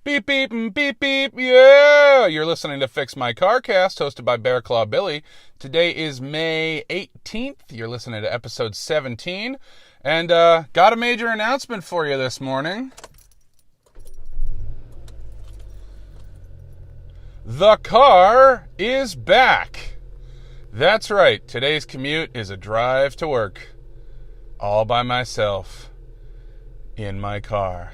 Beep, beep, and beep, beep, yeah! You're listening to Fix My Carcast, hosted by Bear Claw Billie. Today is May 18th. You're listening to episode 17. And, got a major announcement for you this morning. The car is back. That's right. Today's commute is a drive to work. All by myself. In my car.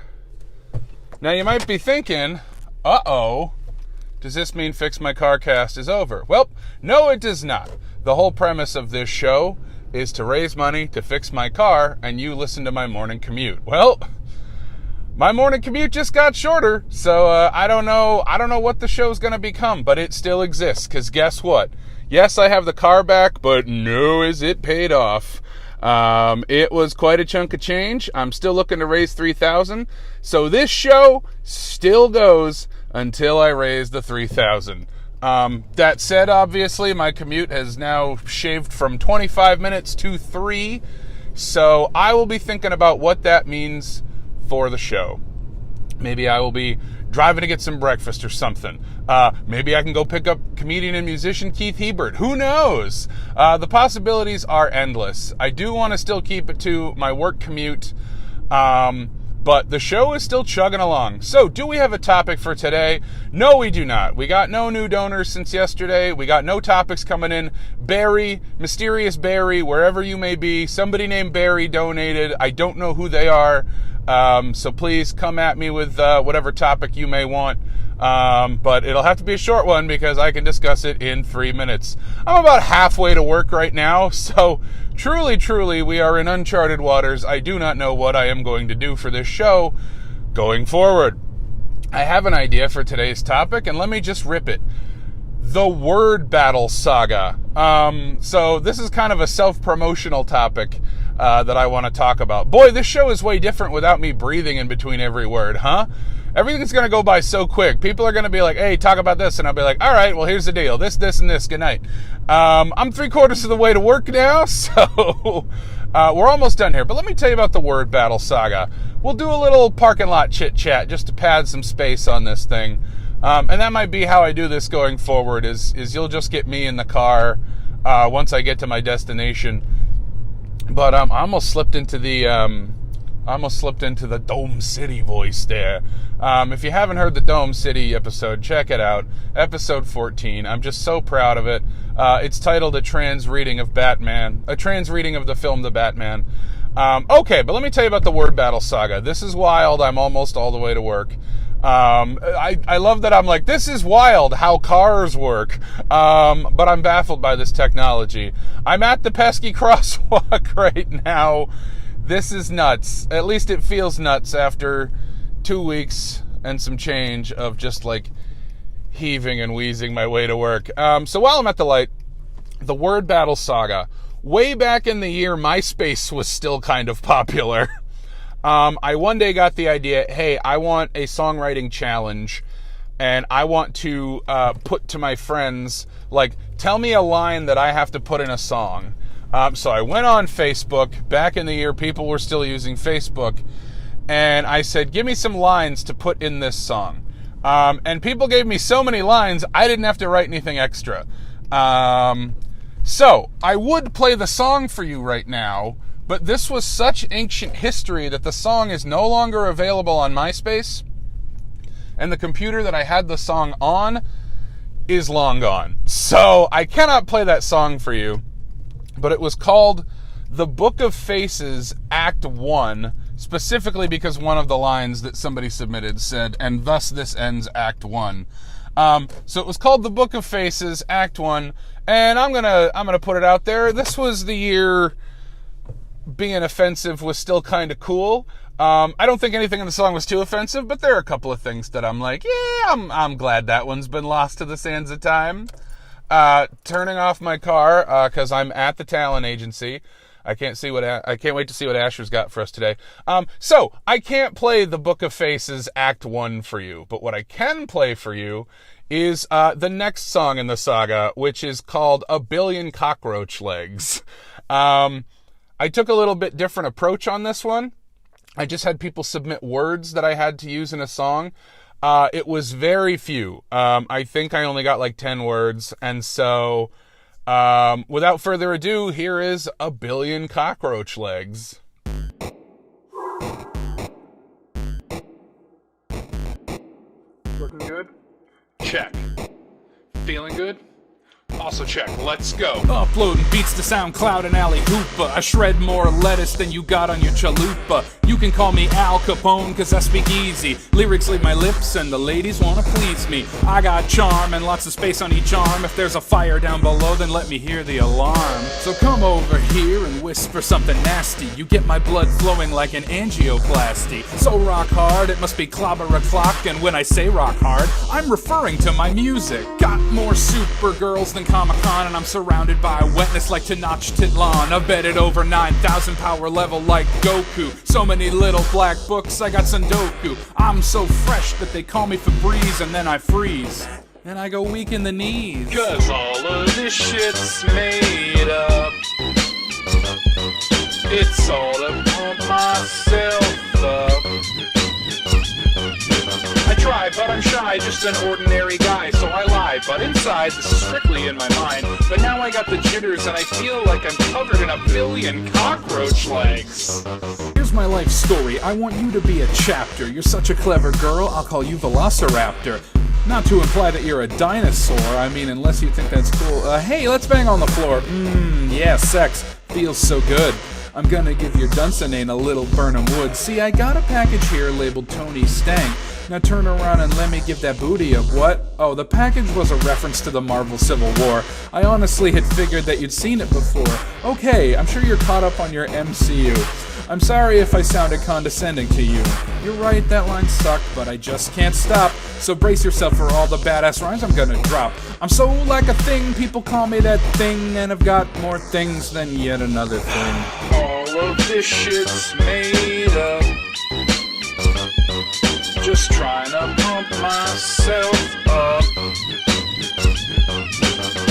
Now, you might be thinking, uh-oh, does this mean Fix My Carcast is over? Well, no, it does not. The whole premise of this show is to raise money to fix my car, and you listen to my morning commute. Well, my morning commute just got shorter, so I don't know what the show's going to become, but it still exists, because guess what? Yes, I have the car back, but no, is it paid off. It was quite a chunk of change. I'm still looking to raise $3,000. So this show still goes until I raise the $3,000. That said, obviously, my commute has now shaved from 25 minutes to 3. So I will be thinking about what that means for the show. Maybe I will be driving to get some breakfast or something. Maybe I can go pick up comedian and musician Keith Hebert. Who knows? The possibilities are endless. I do want to still keep it to my work commute, but the show is still chugging along. So, do we have a topic for today? No, we do not. We got no new donors since yesterday. We got no topics coming in. Barry, mysterious Barry, wherever you may be, somebody named Barry donated. I don't know who they are. So please come at me with whatever topic you may want. But it'll have to be a short one because I can discuss it in 3 minutes. I'm about halfway to work right now, so truly, we are in uncharted waters. I do not know what I am going to do for this show going forward. I have an idea for today's topic, and let me just rip it. The Word Battle Saga. So this is kind of a self-promotional topic that I want to talk about. Boy, this show is way different without me breathing in between every word, huh? Everything's going to go by so quick. People are going to be like, hey, talk about this. And I'll be like, all right, well, here's the deal. This, and this. Good night. I'm 3/4 of the way to work now, so we're almost done here. But let me tell you about the Word Battle Saga. We'll do a little parking lot chit-chat just to pad some space on this thing. And that might be how I do this going forward, is you'll just get me in the car once I get to my destination. But I almost slipped into the Dome City voice there. If you haven't heard the Dome City episode, check it out. Episode 14. I'm just so proud of it. It's titled A Trans Reading of Batman. A Trans Reading of the film The Batman. Okay, but let me tell you about the Word Battle Saga. This is wild. I'm almost all the way to work. I love that I'm like, this is wild how cars work, but I'm baffled by this technology. I'm at the pesky crosswalk right now. This is nuts. At least it feels nuts after 2 weeks and some change of just like heaving and wheezing my way to work. So while I'm at the light, the Word Battle Saga. Way back in the year, MySpace was still kind of popular. I one day got the idea, hey, I want a songwriting challenge, and I want to put to my friends, like, tell me a line that I have to put in a song. So I went on Facebook. Back in the year, people were still using Facebook, and I said, give me some lines to put in this song. And people gave me so many lines, I didn't have to write anything extra. So I would play the song for you right now, but this was such ancient history that the song is no longer available on MySpace, and the computer that I had the song on is long gone. So I cannot play that song for you, but it was called The Book of Faces, Act 1, specifically because one of the lines that somebody submitted said, and thus this ends Act 1. So it was called The Book of Faces, Act 1, and I'm gonna put it out there. This was the year being offensive was still kind of cool. I don't think anything in the song was too offensive, but there are a couple of things that I'm like, yeah, I'm glad that one's been lost to the sands of time. Turning off my car, cause I'm at the talent agency. I can't wait to see what Asher's got for us today. So I can't play The Book of Faces Act 1 for you, but what I can play for you is, the next song in the saga, which is called A Billion Cockroach Legs. I took a little bit different approach on this one. I just had people submit words that I had to use in a song. It was very few. I think I only got like 10 words. And so, without further ado, here is A Billion Cockroach Legs. Looking good? Check. Feeling good? Also check. Let's go. Uploading beats to SoundCloud and Alley Hoopa. I shred more lettuce than you got on your chalupa. You can call me Al Capone, cause I speak easy. Lyrics leave my lips and the ladies wanna please me. I got charm and lots of space on each arm. If there's a fire down below, then let me hear the alarm. So come over here and whisper something nasty. You get my blood flowing like an angioplasty. So rock hard, it must be clobber o'clock. And when I say rock hard, I'm referring to my music. Got more super girls than Comic-Con, and I'm surrounded by wetness like Tenochtitlan. I bet it over 9,000 power level like Goku. So many little black books, I got Sundoku. I'm so fresh that they call me Febreze, and then I freeze. And I go weak in the knees. Cause all of this shit's made up. It's all to pump myself up. I try, but I'm shy, just an ordinary guy, so I lie. But inside, this is strictly in my mind. But now I got the jitters, and I feel like I'm covered in a billion cockroach legs. Here's my life story. I want you to be a chapter. You're such a clever girl, I'll call you Velociraptor. Not to imply that you're a dinosaur, I mean, unless you think that's cool. Hey, let's bang on the floor. Yeah, sex feels so good. I'm gonna give your Dunsinane a little Burnham Wood. See, I got a package here labeled Tony Stank. Now turn around and let me give that booty a what? Oh, the package was a reference to the Marvel Civil War. I honestly had figured that you'd seen it before. Okay, I'm sure you're caught up on your MCU. I'm sorry if I sounded condescending to you. You're right, that line sucked, but I just can't stop. So brace yourself for all the badass rhymes I'm gonna drop. I'm so like a thing, people call me that thing, and I've got more things than yet another thing. All of this shit's made up. Just trying to pump myself up.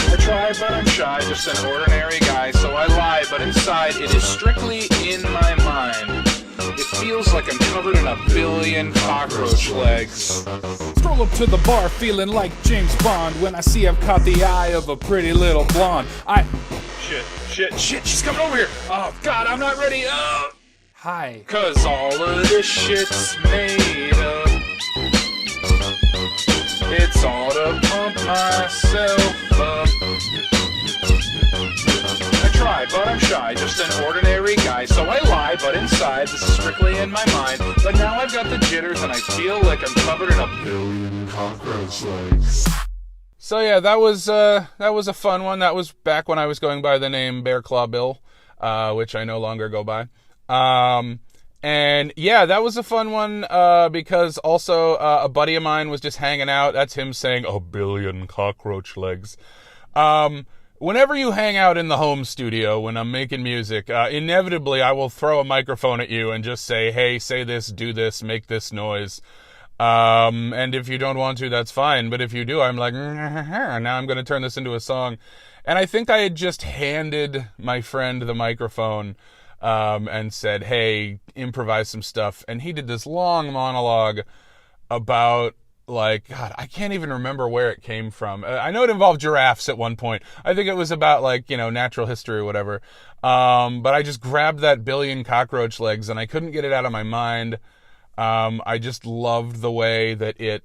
I try, but I'm shy, just an ordinary guy, so I lie, but inside it is strictly in my mind. It feels like I'm covered in a billion cockroach legs. Stroll up to the bar feeling like James Bond when I see I've caught the eye of a pretty little blonde. Shit, she's coming over here. Oh, God, I'm not ready. Hi. Cause all of this shit's made up. It's all to pump myself up. I try, but I'm shy, just an ordinary guy, so I lie, but inside, this is strictly in my mind. But now I've got the jitters, and I feel like I'm covered in a billion cockroach legs. So yeah, that was a fun one. That was back when I was going by the name Bear Claw Billie, which I no longer go by. And yeah, that was a fun one, because also, a buddy of mine was just hanging out. That's him saying, "A billion cockroach legs." Whenever you hang out in the home studio when I'm making music, inevitably I will throw a microphone at you and just say, "Hey, say this, do this, make this noise." And if you don't want to, that's fine. But if you do, I'm like, now I'm going to turn this into a song. And I think I had just handed my friend the microphone, and said, "Hey, improvise some stuff." And he did this long monologue about, like, God, I can't even remember where it came from. I know it involved giraffes at one point. I think it was about, like, natural history or whatever. But I just grabbed that billion cockroach legs and I couldn't get it out of my mind. I just loved the way that it,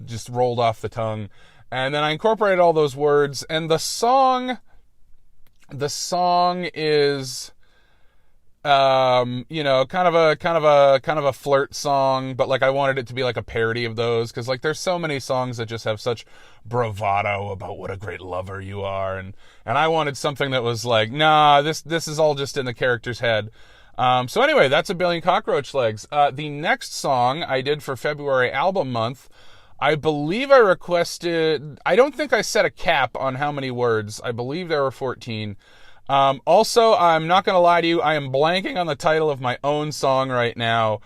just rolled off the tongue. And then I incorporated all those words, and the song is, kind of a flirt song, but like I wanted it to be like a parody of those, because like there's so many songs that just have such bravado about what a great lover you are, and I wanted something that was like, nah, this is all just in the character's head. So anyway, that's A Billion Cockroach Legs. The next song I did for February album month, I believe I requested, I don't think I set a cap on how many words. I believe there were 14. Also, I'm not going to lie to you, I am blanking on the title of my own song right now.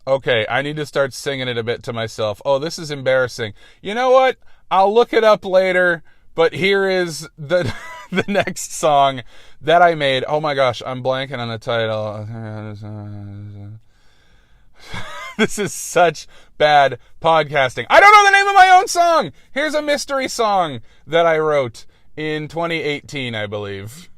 Okay, I need to start singing it a bit to myself. Oh, this is embarrassing. You know what? I'll look it up later, but here is the the next song that I made. Oh my gosh, I'm blanking on the title. This is such bad podcasting. I don't know the name of my own song. Here's a mystery song that I wrote in 2018, I believe.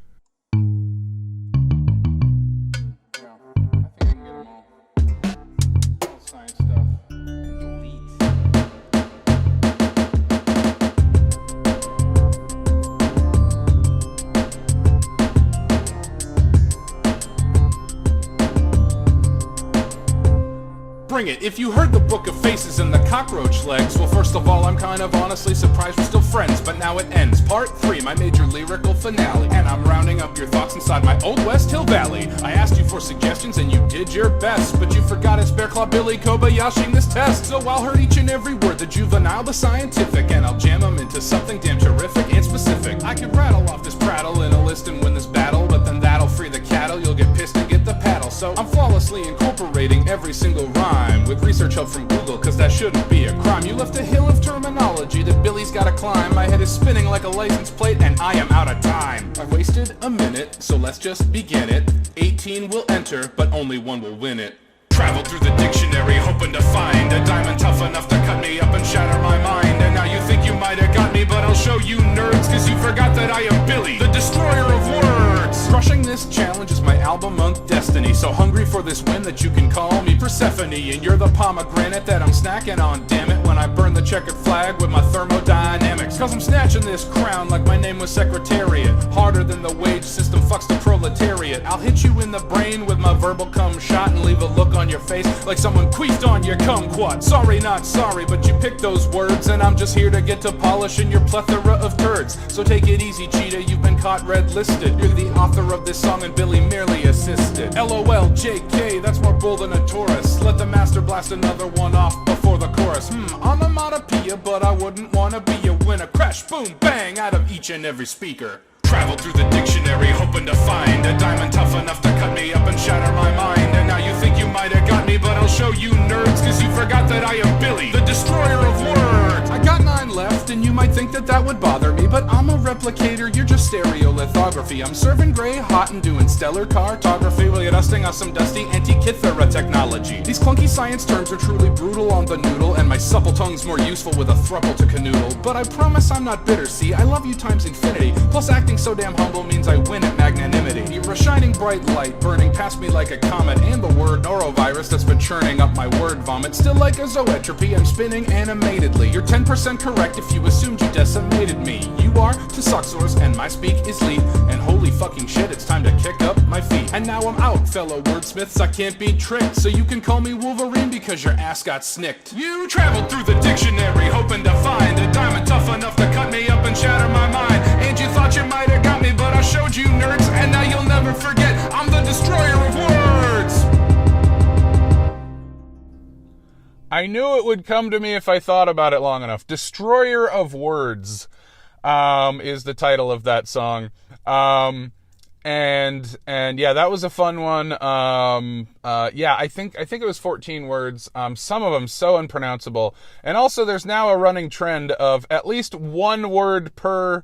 Bring it. If you heard the Book of Faces and the cockroach legs, well, first of all, I'm kind of honestly surprised we're still friends, but now it ends. Part 3, my major lyrical finale, and I'm rounding up your thoughts inside my old West Hill Valley. I asked you for suggestions and you did your best, but you forgot it's Bear Claw Billie Kobayashiing this test. So I'll hurt each and every word, the juvenile, the scientific, and I'll jam them into something damn terrific and specific. I could rattle off this prattle in a list and win this battle, but then that'll free the cattle, you'll get pissed and get the paddle. So I'm flawlessly incorporating every single rhyme with research help from Google, cause that shouldn't be a crime. You left a hill of terminology that Billy's gotta climb. My head is spinning like a license plate and I am out of time. I've wasted a minute, so let's just begin it. 18 will enter, but only one will win it. Travel through the dictionary hoping to find a diamond tough enough to cut me up and shatter my mind. And now you think you might have got me, but I'll show you nerds, cause you forgot that I am Billy, the destroyer of words. Crushing this challenge is my album monk destiny, so hungry for this win that you can call me Persephone. And you're the pomegranate that I'm snacking on, damn it, when I burn the checkered flag with my thermodynamics. Cause I'm snatching this crown like my name was Secretariat. Harder than the wage system fucks the proletariat. I'll hit you in the brain with my verbal cum shot and leave a look on your face like someone queefed on your kumquat. Sorry, not sorry, but you picked those words, and I'm just here to get to polishing your plethora of turds. So take it easy, cheetah, you've been caught red-listed. You're the author of this song and Billy merely assisted. LOL, JK, that's more bull than a Taurus. Let the master blast another one off before the chorus. Onomatopoeia, but I wouldn't wanna be a winner. Crash, boom, bang, out of each and every speaker. Travel through the dictionary hoping to find a diamond tough enough to cut me up and shatter my mind. And now you think you might have got me, but I'll show you nerds, cause you forgot that I am Billy, the destroyer of words. I got 9 left, and you might think that that would bother me, but I'm a replicator, you're just stereolithography. I'm serving gray hot and doing stellar cartography while you're dusting off some dusty Antikythera technology. These clunky science terms are truly brutal on the noodle, and my supple tongue's more useful with a thruple to canoodle. But I promise I'm not bitter, see, I love you times infinity, plus acting so damn humble means I win at magnanimity. You're a shining bright light, burning past me like a comet, and the word norovirus that's been churning up my word vomit. Still like a zoetropy, I'm spinning animatedly. You're 10% correct if you assumed you decimated me. You are to Suxors, and my speak is lead, and holy fucking shit, it's time to kick up my feet. And now I'm out, fellow wordsmiths, I can't be tricked, so you can call me Wolverine because your ass got snicked. You traveled through the dictionary hoping to find a diamond tough enough to cut me up and shatter my mind. And you thought you might have got me, but I showed you nerds, and now you'll never forget I'm the destroyer of words. I knew it would come to me if I thought about it long enough. Destroyer of Words is the title of that song. And yeah, that was a fun one. Yeah, I think it was 14 words. Some of them so unpronounceable. And also there's now a running trend of at least one word per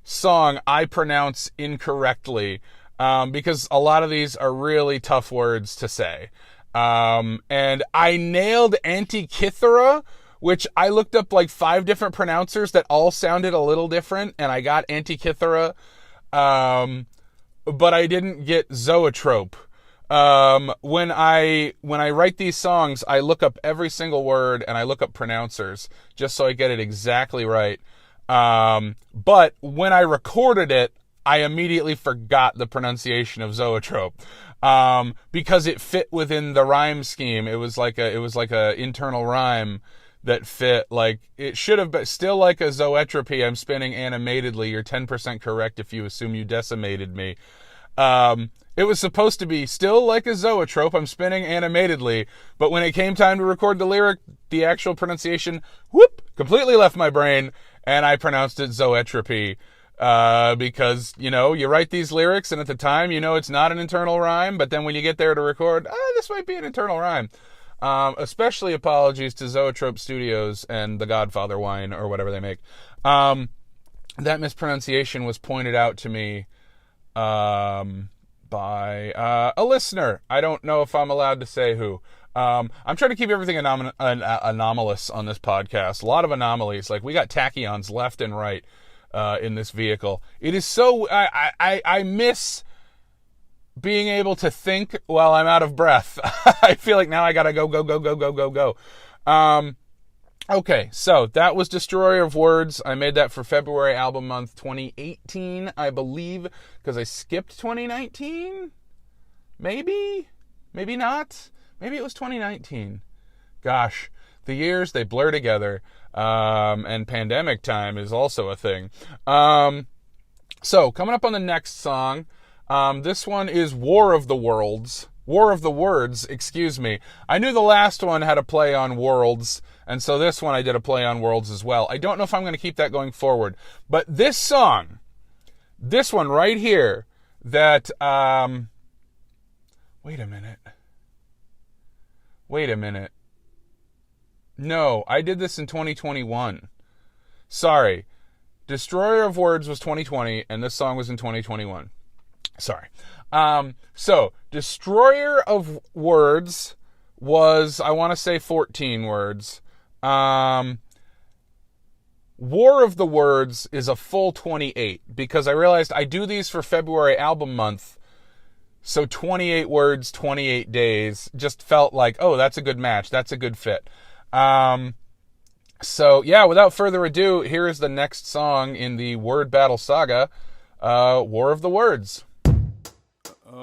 song I pronounce incorrectly, because a lot of these are really tough words to say. And I nailed Antikythera, which I looked up like 5 different pronouncers that all sounded a little different, and I got Antikythera, but I didn't get zoetrope. When I write these songs, I look up every single word and I look up pronouncers just so I get it exactly right. But when I recorded it, I immediately forgot the pronunciation of zoetrope, because it fit within the rhyme scheme. It was like a internal rhyme that fit, like, it should have been still like a zoetropy. I'm spinning animatedly. You're 10% correct if you assume you decimated me. It was supposed to be still like a zoetrope. I'm spinning animatedly. But when it came time to record the lyric, the actual pronunciation, completely left my brain, and I pronounced it zoetropy. Because, you write these lyrics, and at the time, it's not an internal rhyme, but then when you get there to record, this might be an internal rhyme. Especially apologies to Zoetrope Studios and the Godfather wine, or whatever they make. That mispronunciation was pointed out to me by a listener. I don't know if I'm allowed to say who. I'm trying to keep everything anomalous on this podcast. A lot of anomalies. Like, we got tachyons left and right in this vehicle. It is so... I miss being able to think while I'm out of breath. I feel like now I gotta go. Okay, so that was Destroyer of Words. I made that for February album month 2018, I believe, because I skipped 2019? Maybe not. Maybe it was 2019. Gosh, the years, they blur together. And pandemic time is also a thing. So, coming up on the next song, this one is War of the Words, excuse me. I knew the last one had a play on worlds, and so this one I did a play on worlds as well. I don't know if I'm going to keep that going forward. But this song, this one right here, that, wait a minute. No, I did this in 2021. Sorry. Destroyer of Words was 2020, and this song was in 2021. Sorry. So, Destroyer of Words was, I want to say 14 words. War of the Words is a full 28, because I realized I do these for February album month, so 28 words, 28 days, just felt like, oh, that's a good match, that's a good fit. So, yeah, without further ado, here is the next song in the Word Battle Saga, War of the Words. I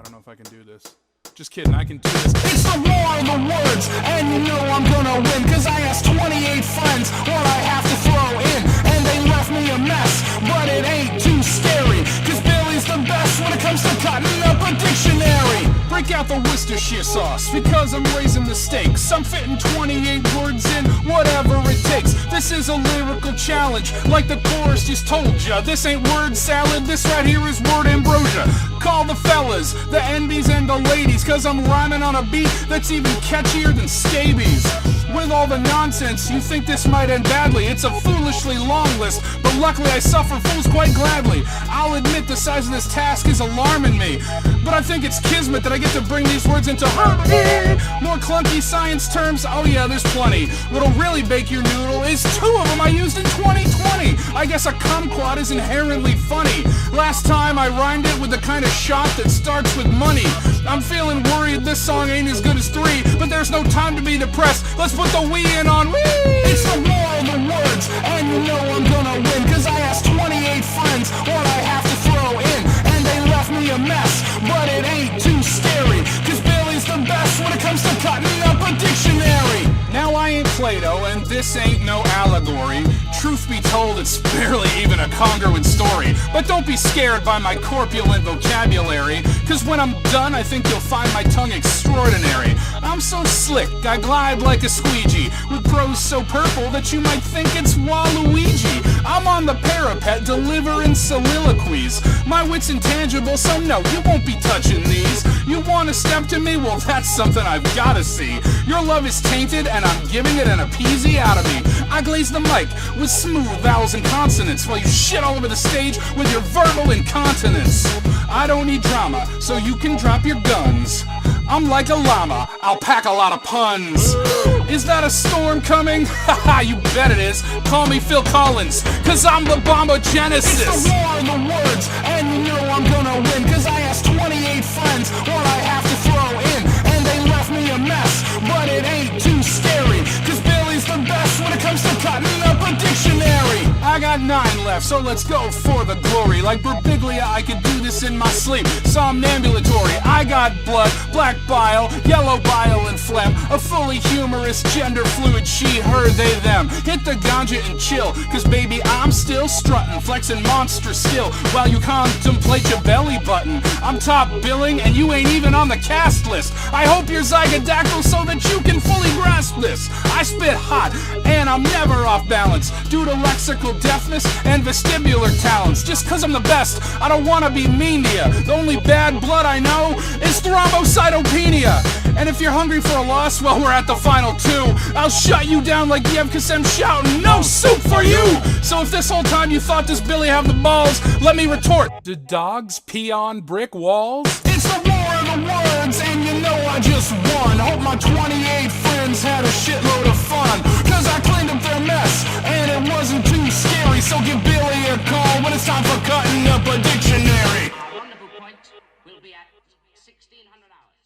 don't know if I can do this. Just kidding, I can do this. It's the war of the words, and you know I'm gonna win, cause I asked 28 friends what I have to throw in, and they left me a mess, but it ain't too scary, cause Billie's the best when it comes to cutting up a dictionary. Break out the Worcestershire sauce, because I'm raising the stakes. I'm fitting 28 words in, whatever it takes. This is a lyrical challenge, like the chorus just told ya. This ain't word salad, this right here is word ambrosia. Call the fellas, the NBs and the ladies, cause I'm rhyming on a beat that's even catchier than scabies. With all the nonsense, you think this might end badly. It's a foolishly long list, but luckily I suffer fools quite gladly. I'll admit the size of this task is alarming me, but I think it's kismet that I get to bring these words into harmony. More clunky science terms, oh yeah, there's plenty. What'll really bake your noodle is 2 of them I used in 2020. I guess a kumquat is inherently funny. Last time I rhymed it with the kind of shot that starts with money. I'm feeling worried this song ain't as good as 3, but there's no time to be depressed. Let's put the we in on we. It's the war of the words, and you know I'm gonna win, cause I asked 28 friends what I have to throw in, and they left me a mess, but it ain't too scary, cause Billie's the best when it comes to cutting up a dictionary. Now I ain't Plato, and this ain't no allegory. Truth be told, it's barely even a congruent story. But don't be scared by my corpulent vocabulary, cause when I'm done, I think you'll find my tongue extraordinary. I'm so slick, I glide like a squeegee, with prose so purple that you might think it's Waluigi. I'm on the parapet, delivering soliloquies. My wit's intangible, so no, you won't be touching these. You wanna step to me? Well, that's something I've gotta see. Your love is tainted, and I'm giving it an appeasy out of me. I glaze the mic with smooth vowels and consonants, while you shit all over the stage with your verbal incontinence. I don't need drama, so you can drop your guns. I'm like a llama, I'll pack a lot of puns. Is that a storm coming? Haha, you bet it is. Call me Phil Collins, cause I'm the bombogenesis. It's the war of the words, and you know I'm gonna win, cause I asked 28 friends what I have to throw in, and they left me a mess, but it ain't too scary, cause Billie's the best when it comes to cutting up a dictionary. I got 9 left, so let's go for the glory. Like Berbiglia, I could do this in my sleep. Somnambulatory, I got blood, black bile, yellow bile and phlegm. A fully humorous, gender fluid she, her, they, them. Hit the ganja and chill, cause baby I'm still strutting, flexing monster skill, while you contemplate your belly button. I'm top billing and you ain't even on the cast list. I hope you're zygodactyl so that you can fully grasp this. I spit hot, and I'm never off balance, due to lexical deafness and vestibular talents. Just cause I'm the best, I don't wanna be mean to ya. The only bad blood I know is thrombocytopenia. And if you're hungry for a loss, well, we're at the final 2. I'll shut you down like Yevkasem shouting, no soup for you! So if this whole time you thought, does Billie have the balls? Let me retort, do dogs pee on brick walls? It's the war of the words, and you I just won. Hope my 28 friends had a shitload of fun, cause I cleaned up their mess and it wasn't too scary. So give Billy a call when it's time for cutting up a dictionary. Our rendezvous point will be at 1600 hours.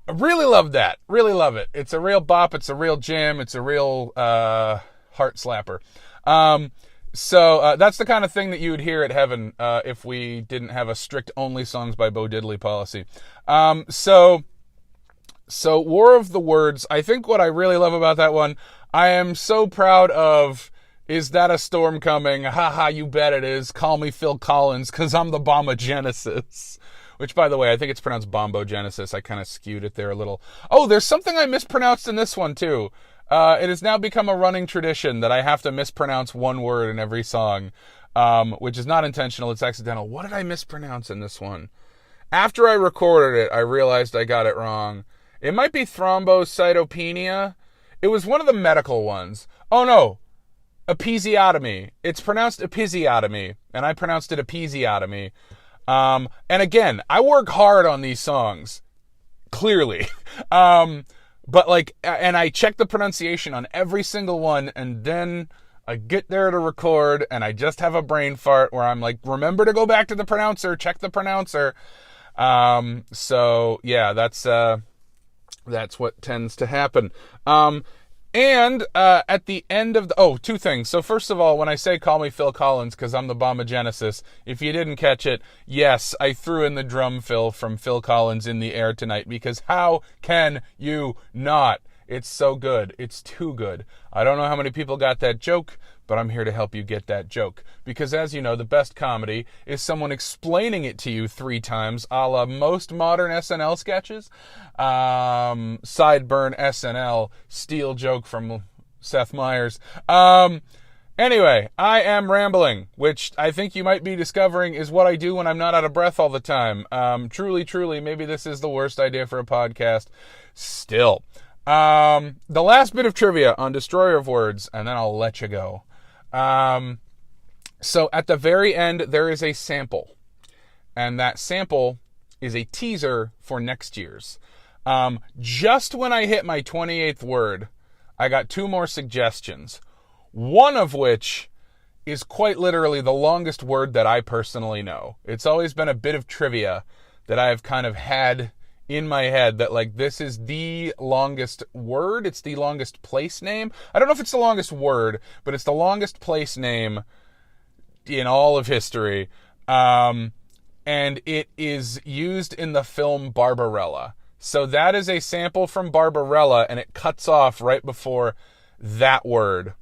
I really love that. Really love it. It's a real bop. It's a real jam. It's a real heart slapper. So that's the kind of thing that you would hear at Heaven if we didn't have a strict only songs by Bo Diddley policy. So War of the Words, I think what I really love about that one, I am so proud of, is that a storm coming? Haha, you bet it is. Call me Phil Collins, because I'm the Bombogenesis. Which, by the way, I think it's pronounced Bombogenesis. I kind of skewed it there a little. Oh, there's something I mispronounced in this one, too. It has now become a running tradition that I have to mispronounce one word in every song, which is not intentional, it's accidental. What did I mispronounce in this one? After I recorded it, I realized I got it wrong. It might be thrombocytopenia. It was one of the medical ones. Oh, no. Episiotomy. It's pronounced episiotomy, and I pronounced it episiotomy. And again, I work hard on these songs. Clearly. But like, and I check the pronunciation on every single one, and then I get there to record, and I just have a brain fart where I'm like, remember to go back to the pronouncer, check the pronouncer. So yeah, that's what tends to happen. And at the end of the... two things. So first of all, when I say call me Phil Collins, because I'm the Bombogenesis, if you didn't catch it, yes, I threw in the drum fill from Phil Collins in the air tonight, because how can you not? It's so good. It's too good. I don't know how many people got that joke, but I'm here to help you get that joke. Because as you know, the best comedy is someone explaining it to you 3 times, a la most modern SNL sketches. Sideburn SNL, steal joke from Seth Meyers. Anyway, I am rambling, which I think you might be discovering is what I do when I'm not out of breath all the time. Truly, maybe this is the worst idea for a podcast. Still. The last bit of trivia on Destroyer of Words, and then I'll let you go. So at the very end, there is a sample. And that sample is a teaser for next year's. Just when I hit my 28th word, I got 2 more suggestions. One of which is quite literally the longest word that I personally know. It's always been a bit of trivia that I've kind of had in my head that, like, this is the longest word. It's the longest place name. I don't know if it's the longest word, but it's the longest place name in all of history. And it is used in the film Barbarella. So that is a sample from Barbarella, and it cuts off right before that word.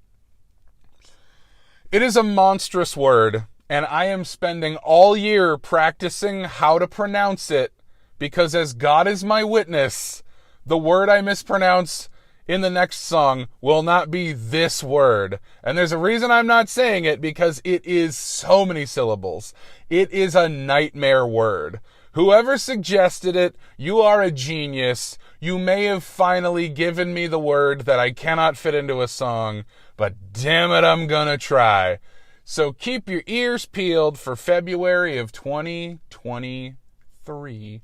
It is a monstrous word, and I am spending all year practicing how to pronounce it, because as God is my witness, the word I mispronounce in the next song will not be this word. And there's a reason I'm not saying it, because it is so many syllables. It is a nightmare word. Whoever suggested it, you are a genius. You may have finally given me the word that I cannot fit into a song, but damn it, I'm gonna try. So keep your ears peeled for February of 2023.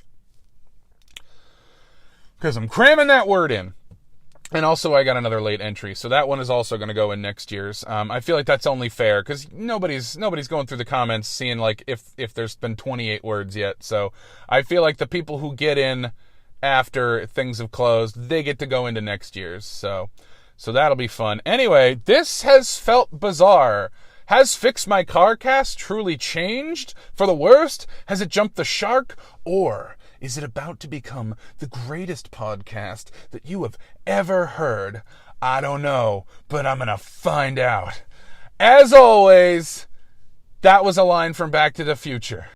Because I'm cramming that word in. And also I got another late entry, so that one is also going to go in next year's. I feel like that's only fair, because nobody's going through the comments seeing like if there's been 28 words yet. So I feel like the people who get in after things have closed, they get to go into next year's. So that'll be fun. Anyway, this has felt bizarre. Has Fix My Carcast truly changed for the worst? Has it jumped the shark? Or is it about to become the greatest podcast that you have ever heard? I don't know, but I'm going to find out. As always, that was a line from Back to the Future.